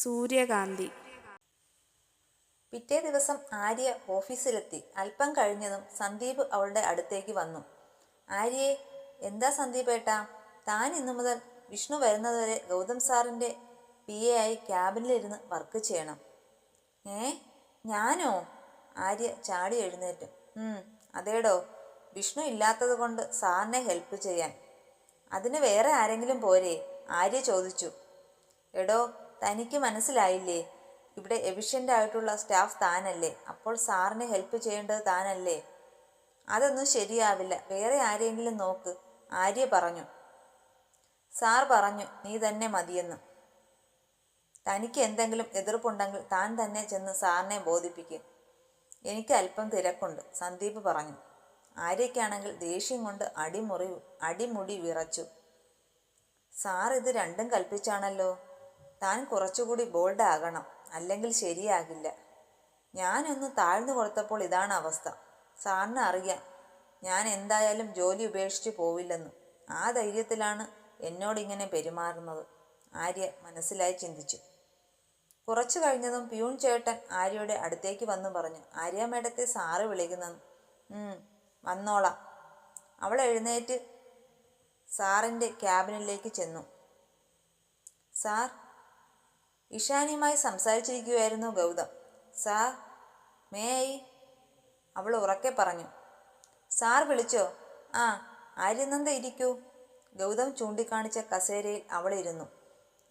സൂര്യകാന്തി. പിറ്റേ ദിവസം ആര്യ ഓഫീസിലെത്തി. അല്പം കഴിഞ്ഞതും സന്ദീപ് അവളുടെ അടുത്തേക്ക് വന്നു. ആര്യയെ, എന്താ സന്ദീപേട്ടാ, താൻ ഇന്നു മുതൽ വിഷ്ണു വരുന്നതുവരെ ഗൗതം സാറിൻ്റെ PA ആയി ക്യാബിനിലിരുന്ന് വർക്ക് ചെയ്യണം. ഞാനോ? ആര്യ ചാടി എഴുന്നേറ്റു. അതേടോ, വിഷ്ണു ഇല്ലാത്തത് കൊണ്ട് സാറിനെ ഹെൽപ്പ് ചെയ്യാൻ. അതിന് വേറെ ആരെങ്കിലും പോരെ? ആര്യ ചോദിച്ചു. എടോ, തനിക്ക് മനസ്സിലായില്ലേ? ഇവിടെ എഫിഷ്യൻ്റ് ആയിട്ടുള്ള സ്റ്റാഫ് താനല്ലേ, അപ്പോൾ സാറിനെ ഹെൽപ്പ് ചെയ്യേണ്ടത് താനല്ലേ? അതൊന്നും ശരിയാവില്ല, വേറെ ആരെങ്കിലും നോക്ക്, ആര്യ പറഞ്ഞു. സാർ പറഞ്ഞു നീ തന്നെ മതിയെന്ന്. തനിക്ക് എന്തെങ്കിലും എതിർപ്പുണ്ടെങ്കിൽ താൻ തന്നെ ചെന്ന് സാറിനെ ബോധിപ്പിക്കും. എനിക്ക് അല്പം തിരക്കുണ്ട്, സന്ദീപ് പറഞ്ഞു. ആര്യയ്ക്കാണെങ്കിൽ ദേഷ്യം കൊണ്ട് അടിമുടി വിറച്ചു. സാർ ഇത് രണ്ടും കൽപ്പിച്ചാണല്ലോ. താൻ കുറച്ചുകൂടി ബോൾഡ് ആകണം, അല്ലെങ്കിൽ ശരിയാകില്ല. ഞാനൊന്ന് താഴ്ന്നു കൊടുത്തപ്പോൾ ഇതാണ് അവസ്ഥ. സാറിന് അറിയാം ഞാൻ എന്തായാലും ജോലി ഉപേക്ഷിച്ച് പോവില്ലെന്ന്. ആ ധൈര്യത്തിലാണ് എന്നോടിങ്ങനെ പെരുമാറുന്നത്, ആര്യ മനസ്സിലായി ചിന്തിച്ചു. കുറച്ചു കഴിഞ്ഞതും പ്യൂൺ ചേട്ടൻ ആര്യയുടെ അടുത്തേക്ക് വന്നു പറഞ്ഞു, ആര്യ മേഡത്തെ സാറ് വിളിക്കുന്നെന്ന്. വന്നോളാം. അവൾ എഴുന്നേറ്റ് സാറിൻ്റെ ക്യാബിനിലേക്ക് ചെന്നു. സാർ, ഇഷാനിയുമായി സംസാരിച്ചിരിക്കുകയായിരുന്നു ഗൗതം. Sir, may I? അവൾ ഉറക്കെ പറഞ്ഞു. സാർ വിളിച്ചോ? ആ, ആര്യനന്ദ ഇരിക്കൂ. ഗൗതം ചൂണ്ടിക്കാണിച്ച കസേരയിൽ അവൾ ഇരുന്നു.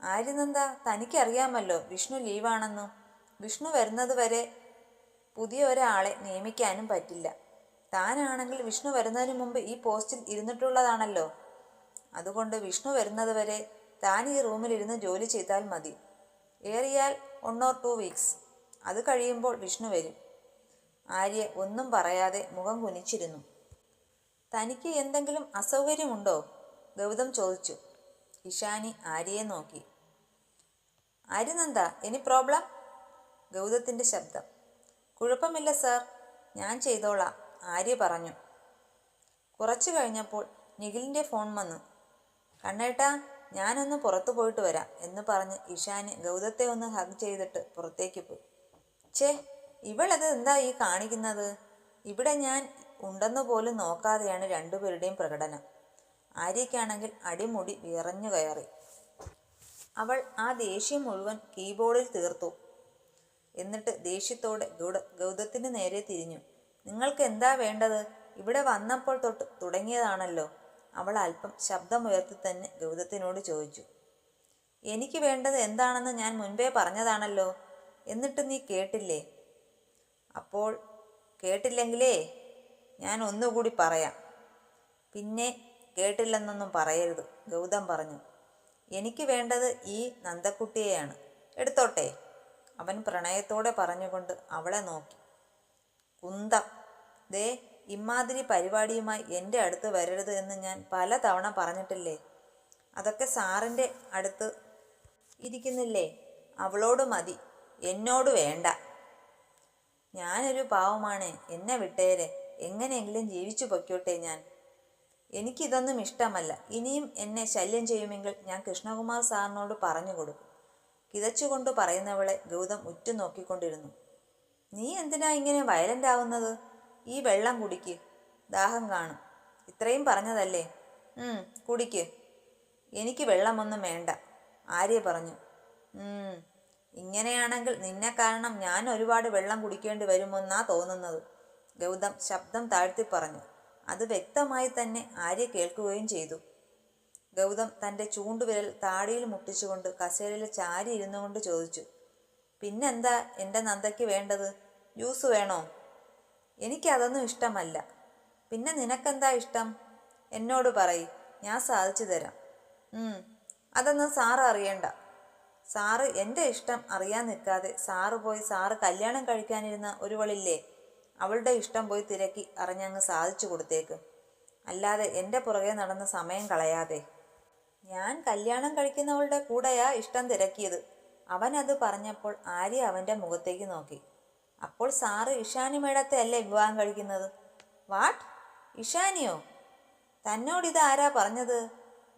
ആര്യനന്ദ, തനിക്കറിയാമല്ലോ വിഷ്ണു ലീവാണെന്നു. വിഷ്ണു വരുന്നത് വരെ പുതിയ ഒരാളെ നിയമിക്കാനും പറ്റില്ല. താനാണെങ്കിൽ വിഷ്ണു വരുന്നതിന് മുമ്പ് ഈ പോസ്റ്റിൽ ഇരുന്നിട്ടുള്ളതാണല്ലോ. അതുകൊണ്ട് വിഷ്ണു വരുന്നത് വരെ താൻ ഈ റൂമിലിരുന്ന് ജോലി ചെയ്താൽ മതി. ഏറിയാൽ 1 or 2 weeks. അത് കഴിയുമ്പോൾ വിഷ്ണു വരും. ആര്യ ഒന്നും പറയാതെ മുഖം കുനിച്ചിരുന്നു. തനിക്ക് എന്തെങ്കിലും അസൗകര്യമുണ്ടോ? ഗൗതം ചോദിച്ചു. ഇഷാനി ആര്യയെ നോക്കി. Aryananda, any problem? ഗൗതത്തിൻ്റെ ശബ്ദം. കുഴപ്പമില്ല സാർ, ഞാൻ ചെയ്തോളാം, ആര്യ പറഞ്ഞു. കുറച്ചു കഴിഞ്ഞപ്പോൾ നിഖിലിൻ്റെ ഫോൺ വന്നു. കണ്ണേട്ടാ, ഞാനൊന്ന് പുറത്തു പോയിട്ട് വരാം എന്ന് പറഞ്ഞ് ഇഷാന് ഗൗതത്തെ ഒന്ന് ഹഗ് ചെയ്തിട്ട് പുറത്തേക്ക് പോയി. ഇവളത് എന്താ ഈ കാണിക്കുന്നത്? ഇവിടെ ഞാൻ ഉണ്ടെന്നു പോലും നോക്കാതെയാണ് രണ്ടുപേരുടെയും പ്രകടനം. ആര്യയ്ക്കാണെങ്കിൽ അടിമുടി വിറഞ്ഞു കയറി. അവൾ ആ ദേഷ്യം മുഴുവൻ കീബോർഡിൽ തീർത്തു. എന്നിട്ട് ദേഷ്യത്തോടെ ഗൗതത്തിന് നേരെ തിരിഞ്ഞു. നിങ്ങൾക്ക് എന്താ വേണ്ടത്? ഇവിടെ വന്നപ്പോൾ തൊട്ട് തുടങ്ങിയതാണല്ലോ. അവൾ അല്പം ശബ്ദമുയർത്തി തന്നെ ഗൗതത്തിനോട് ചോദിച്ചു. എനിക്ക് വേണ്ടത് എന്താണെന്ന് ഞാൻ മുൻപേ പറഞ്ഞതാണല്ലോ, എന്നിട്ട് നീ കേട്ടില്ലേ? അപ്പോൾ കേട്ടില്ലെങ്കിലേ ഞാൻ ഒന്നുകൂടി പറയാം. പിന്നെ കേട്ടില്ലെന്നൊന്നും പറയരുത്, ഗൗതം പറഞ്ഞു. എനിക്ക് വേണ്ടത് ഈ നന്ദക്കുട്ടിയെയാണ്. എടുത്തോട്ടെ, അവൻ പ്രണയത്തോടെ പറഞ്ഞുകൊണ്ട് അവളെ നോക്കി. കുന്തം, ദേ, ഇമാതിരി പരിപാടിയുമായി എൻ്റെ അടുത്ത് വരരുത് എന്ന് ഞാൻ പല തവണ പറഞ്ഞിട്ടില്ലേ? അതൊക്കെ സാറിൻ്റെ അടുത്ത് ഇരിക്കുന്നില്ലേ, അവളോട് മതി, എന്നോട് വേണ്ട. ഞാനൊരു പാവമാണ്, എന്നെ വിട്ടേരെ, എങ്ങനെയെങ്കിലും ജീവിച്ചു പൊയ്ക്കോട്ടെ ഞാൻ. എനിക്കിതൊന്നും ഇഷ്ടമല്ല. ഇനിയും എന്നെ ശല്യം ചെയ്യുമെങ്കിൽ ഞാൻ കൃഷ്ണകുമാർ സാറിനോട് പറഞ്ഞു കൊടുക്കും. കിതച്ചുകൊണ്ട് പറയുന്നവളെ ഗൗതം ഉറ്റുനോക്കിക്കൊണ്ടിരുന്നു. നീ എന്തിനാ ഇങ്ങനെ വയലൻ്റ് ആവുന്നത്? ഈ വെള്ളം കുടിക്ക്, ദാഹം കാണും. ഇത്രയും പറഞ്ഞതല്ലേ, കുടിക്ക്. എനിക്ക് വെള്ളമൊന്നും വേണ്ട, ആര്യ പറഞ്ഞു. ഇങ്ങനെയാണെങ്കിൽ നിന്നെ കാരണം ഞാൻ ഒരുപാട് വെള്ളം കുടിക്കേണ്ടി വരുമെന്നാ തോന്നുന്നത്, ഗൗതം ശബ്ദം താഴ്ത്തി പറഞ്ഞു. അത് വ്യക്തമായി തന്നെ ആര്യ കേൾക്കുകയും ചെയ്തു. ഗൗതം തൻ്റെ ചൂണ്ടുവിരൽ താടിയിൽ മുട്ടിച്ചുകൊണ്ട് കസേരയിൽ ചാരി ഇരുന്നു കൊണ്ട് ചോദിച്ചു. പിന്നെന്താ എൻ്റെ നന്ദയ്ക്ക് വേണ്ടത്? ജ്യൂസ് വേണോ? എനിക്കതൊന്നും ഇഷ്ടമല്ല. പിന്നെ നിനക്കെന്താ ഇഷ്ടം? എന്നോട് പറയ്, ഞാൻ സാധിച്ചു തരാം. അതൊന്നും സാറ് അറിയണ്ട. സാറ് എൻ്റെ ഇഷ്ടം അറിയാൻ നിൽക്കാതെ സാറ് പോയി സാറ് കല്യാണം കഴിക്കാനിരുന്ന ഒരുവളില്ലേ, അവളുടെ ഇഷ്ടം പോയി തിരക്കി അറിഞ്ഞങ്ങ് സാധിച്ചു കൊടുത്തേക്ക്. അല്ലാതെ എൻ്റെ പുറകെ നടന്ന് സമയം കളയാതെ. ഞാൻ കല്യാണം കഴിക്കുന്നവളുടെ കൂടെയാ ഇഷ്ടം തിരക്കിയത്. അവനത് പറഞ്ഞപ്പോൾ ആര്യ അവൻ്റെ മുഖത്തേക്ക് നോക്കി. അപ്പോൾ സാറ് ഇഷാനി മേഡത്തെ അല്ലേ വിവാഹം കഴിക്കുന്നത്? വാട്ട്? ഇഷാനിയോ? തന്നോടിത് ആരാ പറഞ്ഞത്?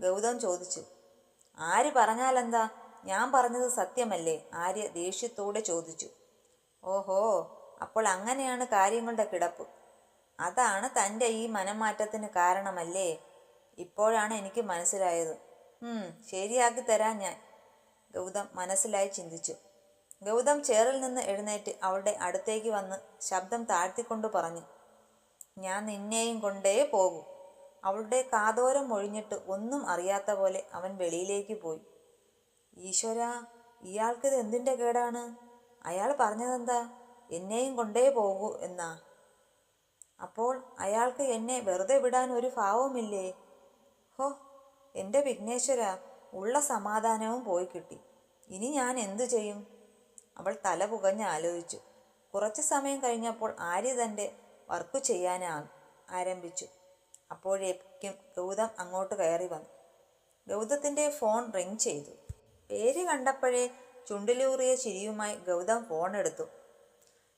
ഗൗതം ചോദിച്ചു. ആര് പറഞ്ഞാലെന്താ, ഞാൻ പറഞ്ഞത് സത്യമല്ലേ? ആര്യ ദേഷ്യത്തോടെ ചോദിച്ചു. ഓഹോ, അപ്പോൾ അങ്ങനെയാണ് കാര്യങ്ങളുടെ കിടപ്പ്. അതാണ് തൻ്റെ ഈ മനംമാറ്റത്തിന് കാരണമല്ലേ? ഇപ്പോഴാണ് എനിക്ക് മനസ്സിലായത്. ശരിയാക്കി തരാം ഞാൻ, ഗൗതം മനസ്സിലായി ചിന്തിച്ചു. ഗൗതം ചെയറിൽ നിന്ന് എഴുന്നേറ്റ് അവളുടെ അടുത്തേക്ക് വന്ന് ശബ്ദം താഴ്ത്തിക്കൊണ്ട് പറഞ്ഞു, ഞാൻ നിന്നെയും കൊണ്ടേ പോകൂ. അവളുടെ കാതോരം ഒഴിഞ്ഞിട്ട് ഒന്നും അറിയാത്ത പോലെ അവൻ വെളിയിലേക്ക് പോയി. ഈശ്വരാ, ഇയാൾക്കിത് എന്തിൻ്റെ കേടാണ്? അയാൾ പറഞ്ഞതെന്താ? എന്നെയും കൊണ്ടേ പോകൂ എന്നാ? അപ്പോൾ അയാൾക്ക് എന്നെ വെറുതെ വിടാൻ ഒരു ഭാവവുമില്ലേ? ഹോ, എൻ്റെ വിഘ്നേശ്വര, ഉള്ള സമാധാനവും പോയി കിട്ടി. ഇനി ഞാൻ എന്തു ചെയ്യും? അവൾ തല പുകഞ്ഞ് ആലോചിച്ചു. കുറച്ചു സമയം കഴിഞ്ഞപ്പോൾ ആര്യ തൻ്റെ വർക്ക് ചെയ്യാൻ ആരംഭിച്ചു. അപ്പോഴേക്കും ഗൗതം അങ്ങോട്ട് കയറി വന്നു. ഗൗതത്തിൻ്റെ ഫോൺ റിങ് ചെയ്തു. പേര് കണ്ടപ്പോഴേ ചുണ്ടിലൂറിയ ചിരിയുമായി ഗൗതം ഫോൺ എടുത്തു.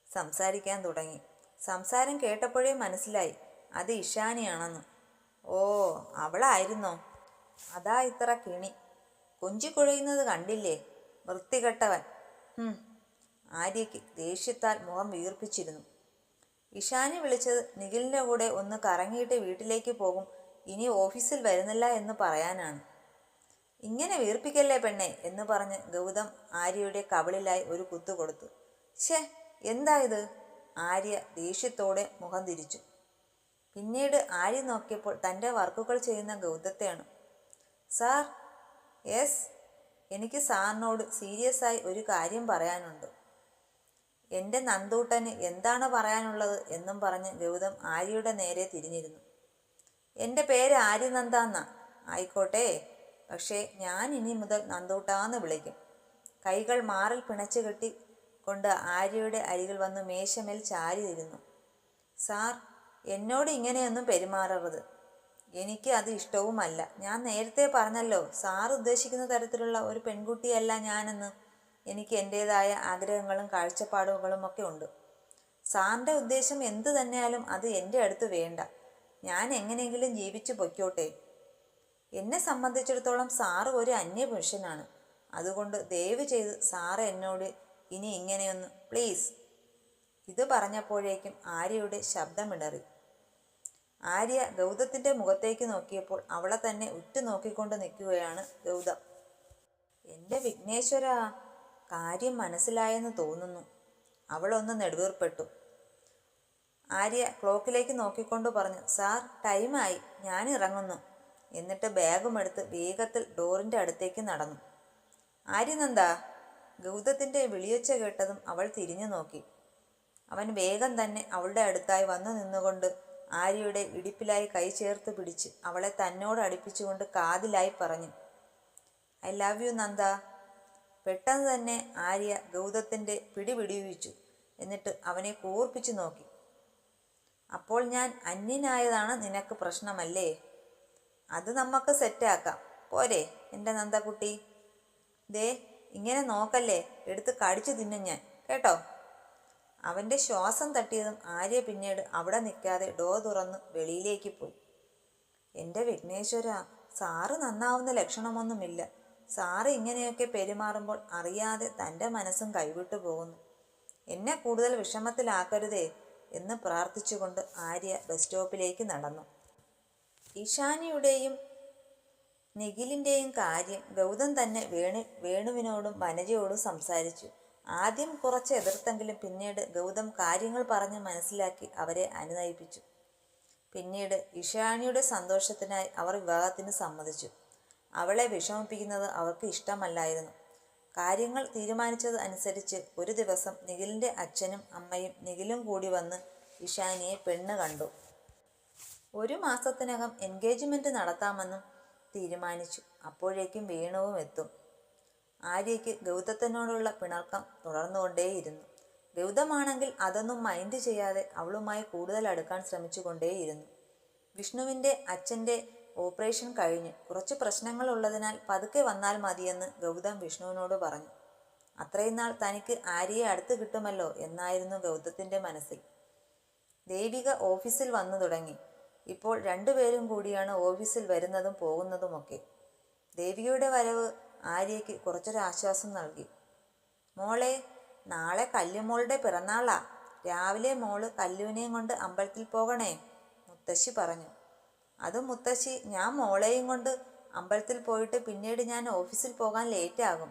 സംസാരിക്കാൻ തുടങ്ങി. സംസാരം കേട്ടപ്പോഴേ മനസ്സിലായി അത് ഇഷാനിയാണെന്ന്. ഓ, അവളായിരുന്നോ? അതാ ഇത്ര കിണി. കൊഞ്ചിക്കുഴയുന്നത് കണ്ടില്ലേ, വൃത്തികെട്ടവൻ. ആര്യയ്ക്ക് ദേഷ്യത്താൽ മുഖം വീർപ്പിച്ചിരുന്നു. ഇഷാനി വിളിച്ചത് നിഖിലിൻ്റെ കൂടെ ഒന്ന് കറങ്ങിയിട്ട് വീട്ടിലേക്ക് പോകും, ഇനി ഓഫീസിൽ വരുന്നില്ല എന്ന് പറയാനാണ്. ഇങ്ങനെ വീർപ്പിക്കല്ലേ പെണ്ണെ എന്ന് പറഞ്ഞ് ഗൗതം ആര്യയുടെ കവിളിലായി ഒരു കുത്തു കൊടുത്തു. ഛേ, എന്തായത്? ആര്യ ദേഷ്യത്തോടെ മുഖം തിരിച്ചു. പിന്നീട് ആര്യ നോക്കിയപ്പോൾ തൻ്റെ വർക്കുകൾ ചെയ്യുന്ന ഗൗതത്തെയാണ്. സാർ. യെസ്, എനിക്ക് സാറിനോട് സീരിയസ് ആയി ഒരു കാര്യം പറയാനുണ്ട്. എൻ്റെ നന്ദൂട്ടന് എന്താണ് പറയാനുള്ളത് എന്നും പറഞ്ഞ് ഗൗതം ആര്യയുടെ നേരെ തിരിഞ്ഞിരുന്നു. എൻ്റെ പേര് ആര്യനന്ദാന്നാ. ആയിക്കോട്ടെ, പക്ഷേ ഞാൻ ഇനി മുതൽ നന്ദൂട്ടാന്ന് വിളിക്കും. കൈകൾ മാറിൽ പിണച്ചു കെട്ടി കൊണ്ട് ആര്യയുടെ അരികിൽ വന്ന് മേശമേൽ ചാരിയിരുന്നു. സാർ, എന്നോട് ഇങ്ങനെയൊന്നും പെരുമാറരുത്. എനിക്ക് അത് ഇഷ്ടവുമല്ല. ഞാൻ നേരത്തെ പറഞ്ഞല്ലോ, സാർ ഉദ്ദേശിക്കുന്ന തരത്തിലുള്ള ഒരു പെൺകുട്ടിയല്ല ഞാനെന്ന്. എനിക്ക് എൻ്റേതായ ആഗ്രഹങ്ങളും കാഴ്ചപ്പാടുകളും ഒക്കെ ഉണ്ട്. സാറിൻ്റെ ഉദ്ദേശം എന്തു തന്നെയാലും അത് എൻ്റെ അടുത്ത് വേണ്ട. ഞാൻ എങ്ങനെയെങ്കിലും ജീവിച്ചു പൊയ്ക്കോട്ടെ. എന്നെ സംബന്ധിച്ചിടത്തോളം സാറ് ഒരു അന്യപുരുഷനാണ്. അതുകൊണ്ട് ദയവ് ചെയ്ത് സാറ് എന്നോട് ഇനി ഇങ്ങനെയൊന്ന് പ്ലീസ്. ഇത് പറഞ്ഞപ്പോഴേക്കും ആര്യയുടെ ശബ്ദമിടറി. ആര്യ ഗൗതത്തിൻ്റെ മുഖത്തേക്ക് നോക്കിയപ്പോൾ അവളെ തന്നെ ഉറ്റുനോക്കിക്കൊണ്ട് നിൽക്കുകയാണ് ഗൗതം. എൻ്റെ വിഘ്നേശ്വര, കാര്യം മനസ്സിലായെന്ന് തോന്നുന്നു. അവളൊന്ന് നെടുവീർപ്പെട്ടു. ആര്യ ക്ലോക്കിലേക്ക് നോക്കിക്കൊണ്ട് പറഞ്ഞു, സാർ, ടൈമായി, ഞാൻ ഇറങ്ങുന്നു. എന്നിട്ട് ബാഗും എടുത്ത് വേഗത്തിൽ ഡോറിൻ്റെ അടുത്തേക്ക് നടന്നു. ആര്യനന്ദ, ഗൗതത്തിൻ്റെ വിളിയൊച്ച കേട്ടതും അവൾ തിരിഞ്ഞു നോക്കി. അവൻ വേഗം തന്നെ അവളുടെ അടുത്തായി വന്നു നിന്നുകൊണ്ട് ആര്യയുടെ ഇടുപ്പിലായി കൈ ചേർത്ത് പിടിച്ച് അവളെ തന്നോട് അടുപ്പിച്ചുകൊണ്ട് കാതിലായി പറഞ്ഞു, ഐ ലവ് യു നന്ദ. പെട്ടെന്ന് തന്നെ ആര്യ ഗൗതത്തിൻ്റെ പിടി വിടുവിച്ചു. എന്നിട്ട് അവനെ കൂർപ്പിച്ചു നോക്കി. അപ്പോൾ ഞാൻ അന്യനായതാണ് നിനക്ക് പ്രശ്നമല്ലേ? അത് നമുക്ക് സെറ്റാക്കാം, പോരെ എൻ്റെ നന്ദക്കുട്ടി? ദേ, ഇങ്ങനെ നോക്കല്ലേ, എടുത്ത് കടിച്ചു തിന്നും ഞാൻ, കേട്ടോ? അവൻ്റെ ശ്വാസം തട്ടിയതും ആര്യ പിന്നീട് അവിടെ നിൽക്കാതെ ഡോർ തുറന്ന് വെളിയിലേക്ക് പോയി. എൻ്റെ വിഘ്നേശ്വര, സാറ് നന്നാവുന്ന ലക്ഷണമൊന്നുമില്ല. സാറ് ഇങ്ങനെയൊക്കെ പെരുമാറുമ്പോൾ അറിയാതെ തൻ്റെ മനസ്സും കൈവിട്ടു പോകുന്നു. എന്നെ കൂടുതൽ വിഷമത്തിലാക്കരുതേ എന്ന് പ്രാർത്ഥിച്ചുകൊണ്ട് ആര്യ ബസ് സ്റ്റോപ്പിലേക്ക് നടന്നു. ഇഷാനിയുടെയും നിഖിലിൻ്റെയും കാര്യം ഗൗതം തന്നെ വേണുവിനോടും വനജയോടും സംസാരിച്ചു. ആദ്യം കുറച്ച് എതിർത്തെങ്കിലും പിന്നീട് ഗൗതം കാര്യങ്ങൾ പറഞ്ഞ് മനസ്സിലാക്കി അവരെ അനുനയിപ്പിച്ചു. പിന്നീട് ഇഷാനിയുടെ സന്തോഷത്തിനായി അവർ വിവാഹത്തിന് സമ്മതിച്ചു. അവളെ വിഷമിപ്പിക്കുന്നത് അവർക്ക് ഇഷ്ടമല്ലായിരുന്നു. കാര്യങ്ങൾ തീരുമാനിച്ചത് അനുസരിച്ച് ഒരു ദിവസം നിഖിലിൻ്റെ അച്ഛനും അമ്മയും നിഖിലും കൂടി വന്ന് ഇഷാനിയെ പെണ്ണ് കണ്ടു. 1 മാസത്തിനകം എൻഗേജ്മെൻറ്റ് നടത്താമെന്നും തീരുമാനിച്ചു. അപ്പോഴേക്കും വേണുവും എത്തും. ആര്യയ്ക്ക് ഗൗതത്തിനോടുള്ള പിണക്കം തുടർന്നുകൊണ്ടേയിരുന്നു. ഗൗതമാണെങ്കിൽ അതൊന്നും മൈൻഡ് ചെയ്യാതെ അവളുമായി കൂടുതൽ അടുക്കാൻ ശ്രമിച്ചുകൊണ്ടേയിരുന്നു. വിഷ്ണുവിൻ്റെ അച്ഛൻ്റെ ഓപ്പറേഷൻ കഴിഞ്ഞു. കുറച്ച് പ്രശ്നങ്ങൾ ഉള്ളതിനാൽ പതുക്കെ വന്നാൽ മതിയെന്ന് ഗൗതം വിഷ്ണുവിനോട് പറഞ്ഞു. അത്രയും നാൾ തനിക്ക് ആര്യയെ അടുത്ത് കിട്ടുമല്ലോ എന്നായിരുന്നു ഗൗതത്തിൻ്റെ മനസ്സിൽ. ദേവിക ഓഫീസിൽ വന്നു തുടങ്ങി. ഇപ്പോൾ 2 പേരും കൂടിയാണ് ഓഫീസിൽ വരുന്നതും പോകുന്നതുമൊക്കെ. ദേവികയുടെ വരവ് ആര്യയ്ക്ക് കുറച്ചൊരാശ്വാസം നൽകി. മോളെ, നാളെ കല്ലുമോളുടെ പിറന്നാളാ. രാവിലെ മോള് കല്ലുവിനെയും കൊണ്ട് അമ്പലത്തിൽ പോകണേ, മുത്തശ്ശി പറഞ്ഞു. അതും മുത്തശ്ശി, ഞാൻ മോളെയും കൊണ്ട് അമ്പലത്തിൽ പോയിട്ട് പിന്നീട് ഞാൻ ഓഫീസിൽ പോകാൻ ലേറ്റാകും.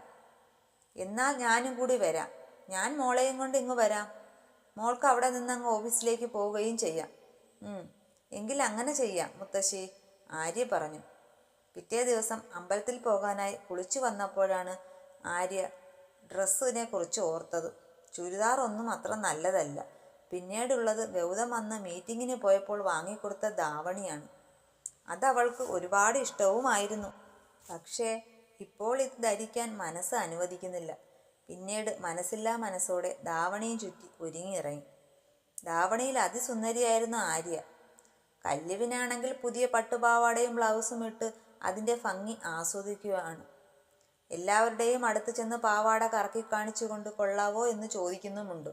എന്നാൽ ഞാനും കൂടി വരാം. ഞാൻ മോളെയും കൊണ്ട് ഇങ്ങ് വരാം. മോൾക്ക് അവിടെ നിന്ന് അങ്ങ് ഓഫീസിലേക്ക് പോവുകയും ചെയ്യാം. എങ്കിൽ അങ്ങനെ ചെയ്യാം മുത്തശ്ശി, ആര്യ പറഞ്ഞു. പിറ്റേ ദിവസം അമ്പലത്തിൽ പോകാനായി കുളിച്ചു വന്നപ്പോഴാണ് ആര്യ ഡ്രസ്സിനെ കുറിച്ച് ഓർത്തത്. ചുരിദാർ ഒന്നും അത്ര നല്ലതല്ല. പിന്നീടുള്ളത് ഗൗതം അന്ന് മീറ്റിങ്ങിന് പോയപ്പോൾ വാങ്ങിക്കൊടുത്ത ധാവണിയാണ്. അതവൾക്ക് ഒരുപാട് ഇഷ്ടവുമായിരുന്നു. പക്ഷേ ഇപ്പോൾ ഇത് ധരിക്കാൻ മനസ്സ് അനുവദിക്കുന്നില്ല. പിന്നീട് മനസ്സില്ലാ മനസ്സോടെ ധാവണിയും ചുറ്റി ഒരുങ്ങിയിറങ്ങി. ധാവണിയിൽ അതിസുന്ദരിയായിരുന്നു ആര്യ. കല്ലുവിനാണെങ്കിൽ പുതിയ പട്ടുപാവാടയും ബ്ലൗസും ഇട്ട് അതിൻ്റെ ഭംഗി ആസ്വദിക്കുകയാണ്. എല്ലാവരുടെയും അടുത്ത് ചെന്ന് പാവാട കറക്കി കാണിച്ചുകൊണ്ട് കൊള്ളാവോ എന്ന് ചോദിക്കുന്നുമുണ്ട്.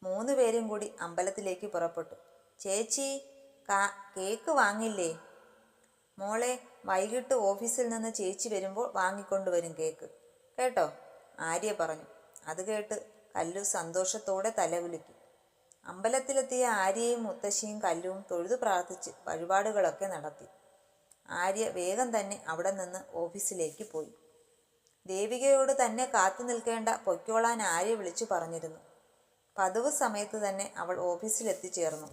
3 പേരും കൂടി അമ്പലത്തിലേക്ക് പുറപ്പെട്ടു. ചേച്ചി, കേക്ക് വാങ്ങില്ലേ? മോളെ, വൈകിട്ട് ഓഫീസിൽ നിന്ന് ചേച്ചി വരുമ്പോൾ വാങ്ങിക്കൊണ്ടുവരും കേക്ക് കേട്ടോ, ആര്യ പറഞ്ഞു. അത് കേട്ട് കല്ലു സന്തോഷത്തോടെ തലകുലുക്കി. അമ്പലത്തിലെത്തിയ ആര്യയും മുത്തശ്ശിയും കല്ലുവും തൊഴുതു പ്രാർത്ഥിച്ച് വഴിപാടുകളൊക്കെ നടത്തി. ആര്യ വേഗം തന്നെ അവിടെ നിന്ന് ഓഫീസിലേക്ക് പോയി. ദേവികയോട് തന്നെ കാത്തു നിൽക്കേണ്ട, പൊയ്ക്കോളാൻ ആര്യ വിളിച്ചു പറഞ്ഞിരുന്നു. പതിവ് സമയത്ത് തന്നെ അവൾ ഓഫീസിലെത്തിച്ചേർന്നു.